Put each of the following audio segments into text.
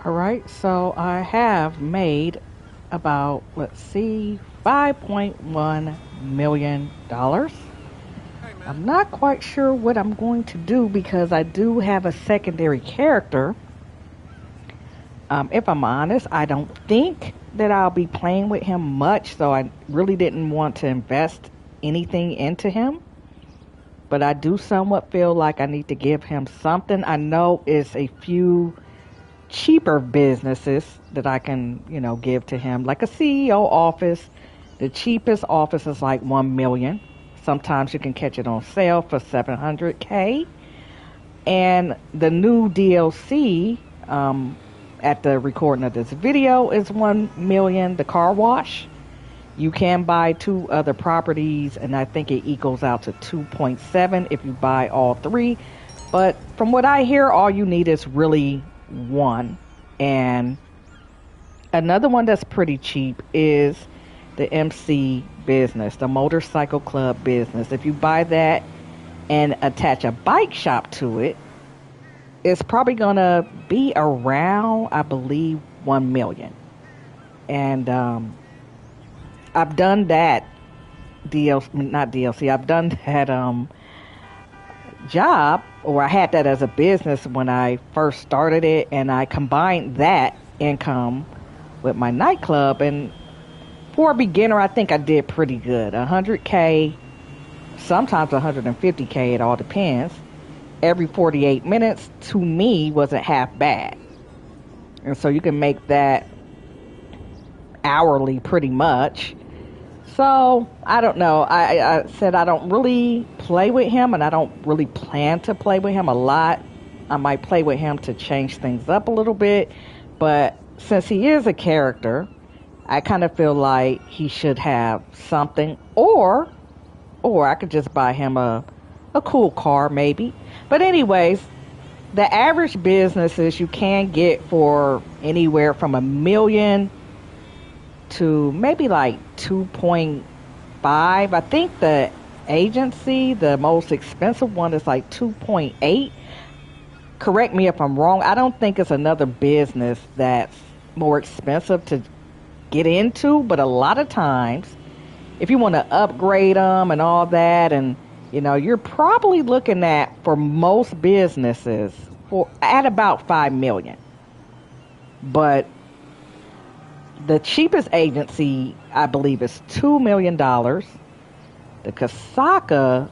All right, so I have made about, let's see, $5.1 million. I'm not quite sure what I'm going to do because I do have a secondary character. If I'm honest, I don't think that I'll be playing with him much, so I really didn't want to invest anything into him. But I do somewhat feel like I need to give him something. I know it's a few cheaper businesses that I can, give to him, like a CEO office. The cheapest office is like 1 million. Sometimes you can catch it on sale for 700K. And the new DLC at the recording of this video is 1 million. The car wash. You can buy two other properties, and I think it equals out to 2.7 if you buy all three. But from what I hear, all you need is really one. And another one that's pretty cheap is the MC business, the motorcycle club business. If you buy that and attach a bike shop to it, it's probably going to be around, I believe, 1 million. And I've done that not DLC. I've done that job, or I had that as a business when I first started it, and I combined that income with my nightclub. And for a beginner, I think I did pretty good. 100K, sometimes 150K, it all depends. Every 48 minutes to me wasn't half bad. And so you can make that hourly pretty much. So, I don't know. I said I don't really play with him, and I don't really plan to play with him a lot. I might play with him to change things up a little bit. But since he is a character, I kind of feel like he should have something. Or I could just buy him a cool car, maybe. But anyways, the average businesses you can get for anywhere from 1 million to maybe like 2.5. I think the agency, the most expensive one, is like 2.8. Correct me if I'm wrong. I don't think it's another business that's more expensive to get into, but a lot of times, if you want to upgrade them and all that, and you're probably looking at, for most businesses, at about 5 million. But the cheapest agency, I believe, is $2 million. The Kasaka,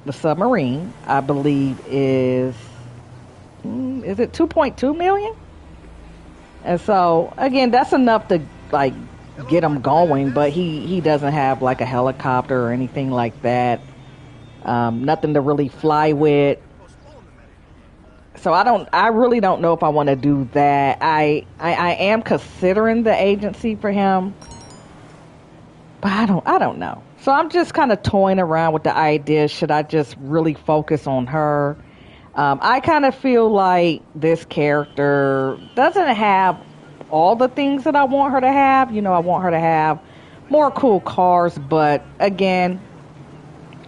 the submarine, I believe, is it 2.2 million? And so, again, that's enough to, like, get him going, but he doesn't have, like, a helicopter or anything like that. Nothing to really fly with. So I really don't know if I want to do that. I am considering the agency for him, but I don't know. So I'm just kind of toying around with the idea. Should I just really focus on her? I kind of feel like this character doesn't have all the things that I want her to have. I want her to have more cool cars, but again,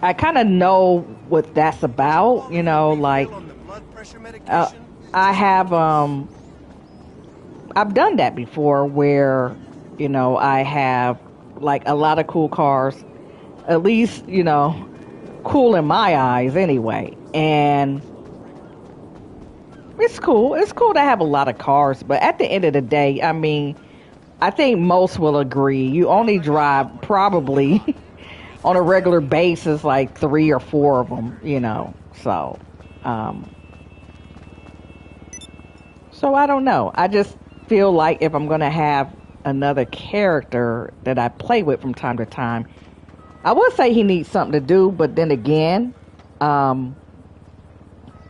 I kind of know what that's about. Like, I have I've done that before, where I have like a lot of cool cars, at least cool in my eyes anyway. And it's cool to have a lot of cars, but at the end of the day, I mean, I think most will agree you only drive probably on a regular basis like 3 or 4 of them. So So I don't know. I just feel like if I'm going to have another character that I play with from time to time, I would say he needs something to do, but then again,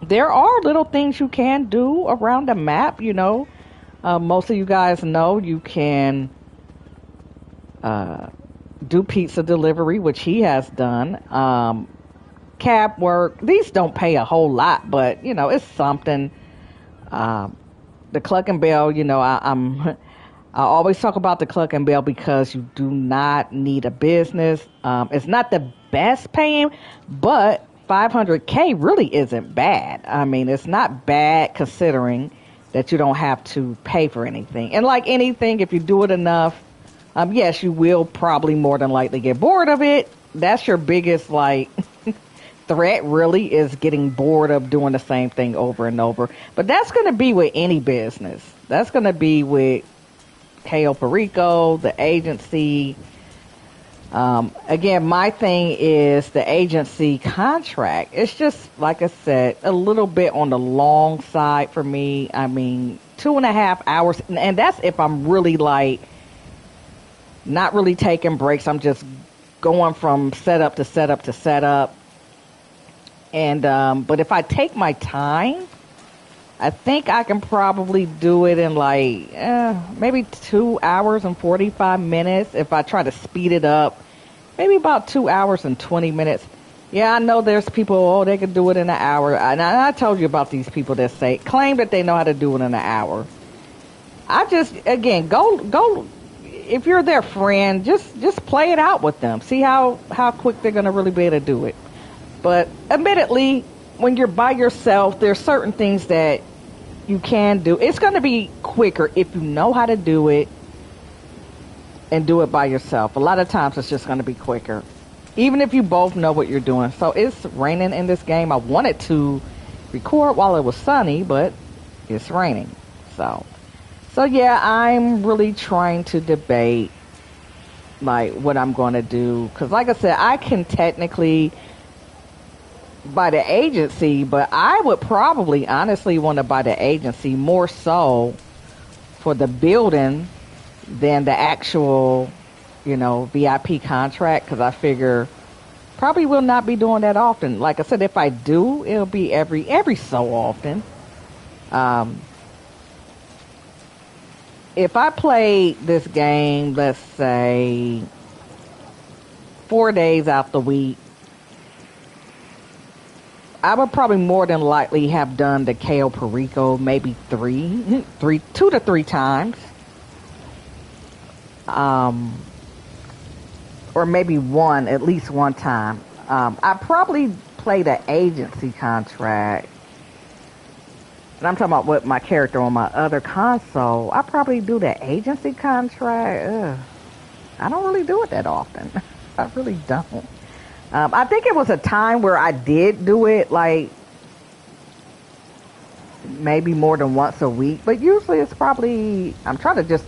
there are little things you can do around the map. Most of you guys know you can do pizza delivery, which he has done. Cab work. These don't pay a whole lot, but it's something. The Cluck and Bell, I always talk about the Cluck and Bell because you do not need a business. It's not the best paying, but 500K really isn't bad. I mean, it's not bad considering that you don't have to pay for anything. And like anything, if you do it enough, yes, you will probably more than likely get bored of it. That's your biggest like threat really, is getting bored of doing the same thing over and over. But that's going to be with any business. That's going to be with Cayo Perico, the agency. Again, my thing is the agency contract. It's just, like I said, a little bit on the long side for me. I mean, 2.5 hours. And that's if I'm really like not really taking breaks. I'm just going from setup to setup to setup. And, but if I take my time, I think I can probably do it in like maybe 2 hours and 45 minutes. If I try to speed it up, maybe about 2 hours and 20 minutes. Yeah, I know there's people, they could do it in an hour. And I told you about these people that claim that they know how to do it in an hour. I just, again, go. If you're their friend, just play it out with them. See how quick they're going to really be able to do it. But admittedly, when you're by yourself, there's certain things that you can do. It's going to be quicker if you know how to do it and do it by yourself. A lot of times it's just going to be quicker, even if you both know what you're doing. So it's raining in this game. I wanted to record while it was sunny, but it's raining. So yeah, I'm really trying to debate like what I'm going to do. Because like I said, I can technically buy the agency, but I would probably honestly want to buy the agency more so for the building than the actual, VIP contract, because I figure probably will not be doing that often. Like I said, if I do, it'll be every so often. If I play this game, let's say 4 days out the week, I would probably more than likely have done the Cayo Perico maybe 2 to 3 times. Or maybe at least one time. I probably play the agency contract. And I'm talking about with my character on my other console. I probably do the agency contract. I don't really do it that often. I really don't. I think it was a time where I did do it, like, maybe more than once a week. But usually it's probably, I'm trying to just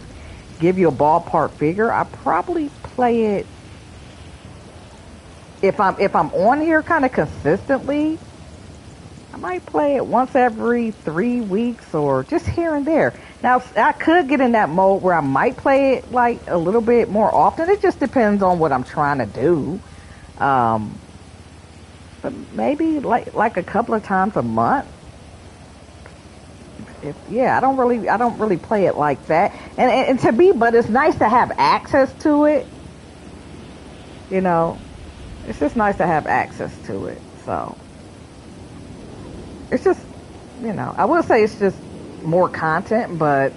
give you a ballpark figure. I probably play it, if I'm on here kind of consistently, I might play it once every 3 weeks or just here and there. Now, I could get in that mode where I might play it like a little bit more often. It just depends on what I'm trying to do. But maybe like a couple of times a month. I don't really play it like that. And but it's nice to have access to it. It's just nice to have access to it. So it's just, I will say it's just more content, but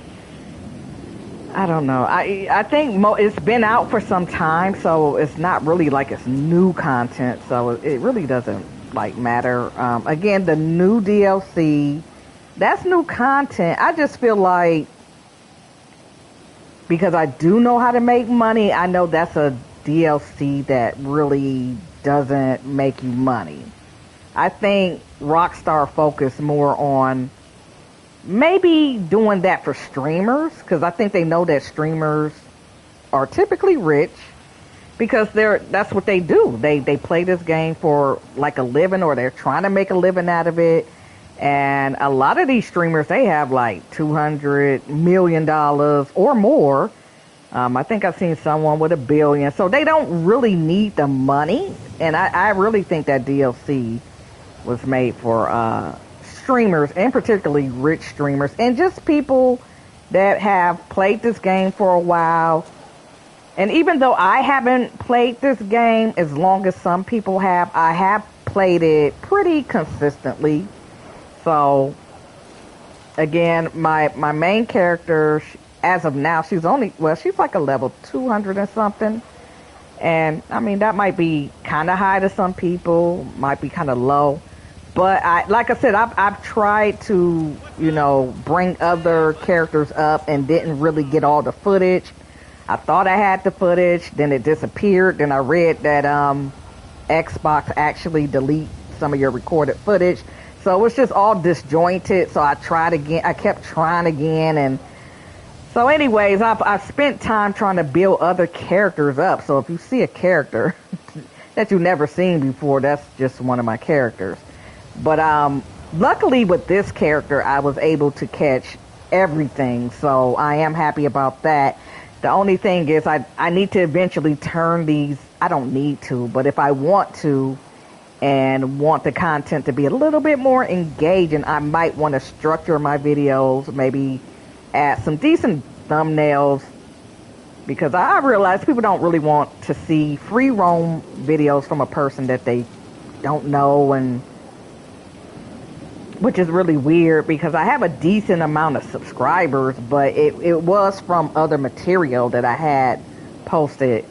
I don't know. I think it's been out for some time, so it's not really like it's new content. So it really doesn't like matter. Again, the new DLC, that's new content. I just feel like because I do know how to make money, I know that's a DLC that really doesn't make you money. I think Rockstar focused more on maybe doing that for streamers, because I think they know that streamers are typically rich because that's what they do. They play this game for like a living, or they're trying to make a living out of it. And a lot of these streamers, they have like $200 million or more. I think I've seen someone with $1 billion. So they don't really need the money. And I really think that DLC was made for streamers, and particularly rich streamers, and just people that have played this game for a while. And even though I haven't played this game as long as some people have, I have played it pretty consistently. So again, my main character, as of now, she's like a level 200 and something. And I mean, that might be kind of high to some people, might be kind of low. But like I said, I've tried to, bring other characters up and didn't really get all the footage. I thought I had the footage, then it disappeared. Then I read that Xbox actually delete some of your recorded footage, so it was just all disjointed. So I tried again. I kept trying again, and so, anyways, I've spent time trying to build other characters up. So if you see a character that you've never seen before, that's just one of my characters. But luckily with this character, I was able to catch everything. So I am happy about that. The only thing is I need to eventually turn these. I don't need to, but if I want to and want the content to be a little bit more engaging, I might want to structure my videos, maybe add some decent thumbnails, because I realize people don't really want to see free roam videos from a person that they don't know, and which is really weird because I have a decent amount of subscribers, but it was from other material that I had posted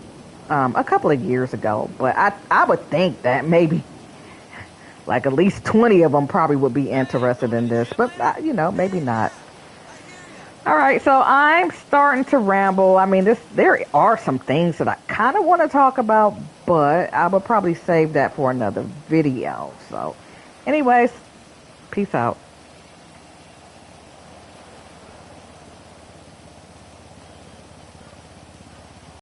a couple of years ago. But I would think that maybe like at least 20 of them probably would be interested in this, but maybe not. All right, so I'm starting to ramble. I mean, there are some things that I kind of want to talk about, but I would probably save that for another video. So anyways, peace out.